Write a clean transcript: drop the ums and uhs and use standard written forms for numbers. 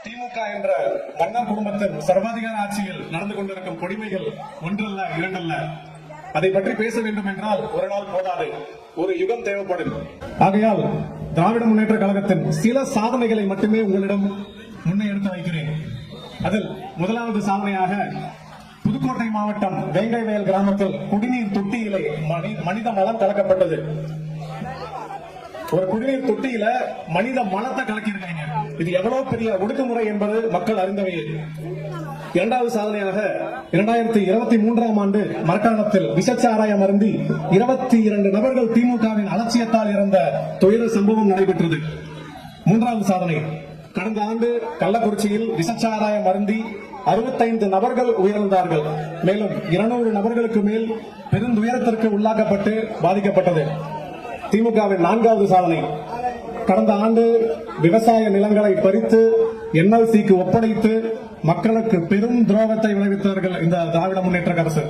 திமுக என்ற மன்னர் குடும்பத்தின் சர்வாதிகார ஆட்சியில் நடந்து கொண்டிருக்கும் கொடுமைகள் ஒன்றல்ல இரண்டல்ல. அதை பற்றி பேச வேண்டும் என்றால் ஒரு நாள் போதாது, ஒரு யுகம் தேவைப்படும். ஆகையால் திராவிட முன்னேற்ற கழகத்தின் சில சாதனைகளை மட்டுமே உங்களிடம் முன்னே எடுத்து வைக்கிறேன். அதில் முதலாவது சாதனையாக புதுக்கோட்டை மாவட்டம் வேங்கைவயல் கிராமத்தில் குடிநீர் தொட்டியிலே மனித மலம் கலக்கப்பட்டது. ஒரு குடிநீர் தொட்டியில மனித மலத்தை கலக்கியிருக்காங்க. இது எவ்வளவு பெரிய ஒடுக்குமுறை என்பது மக்கள் அறிந்தவையே. இரண்டாவது சாதனையாக 2023ஆம் ஆண்டு மரக்காணத்தில் விஷச்சாராயம் அருந்தி 22 நபர்கள் திமுகவின் அலட்சியத்தால் இறந்த துயர சம்பவம் நடைபெற்றது. மூன்றாவது சாதனை, கடந்த ஆண்டு கள்ளக்குறிச்சியில் விஷச்சாராயம் அருந்தி 65 நபர்கள் உயிரிழந்தார்கள். மேலும் 200 நபர்களுக்கு மேல் பெருந்துயரத்திற்கு உள்ளாக்கப்பட்டு பாதிக்கப்பட்டது. திமுகவின் நான்காவது சாதனை, கடந்த ஆண்டு விவசாய நிலங்களை பறித்து NLCக்கு ஒப்படைத்து மக்களுக்கு பெரும் துரோகத்தை விளைவித்தவர்கள் இந்த திராவிட முன்னேற்ற அரசு.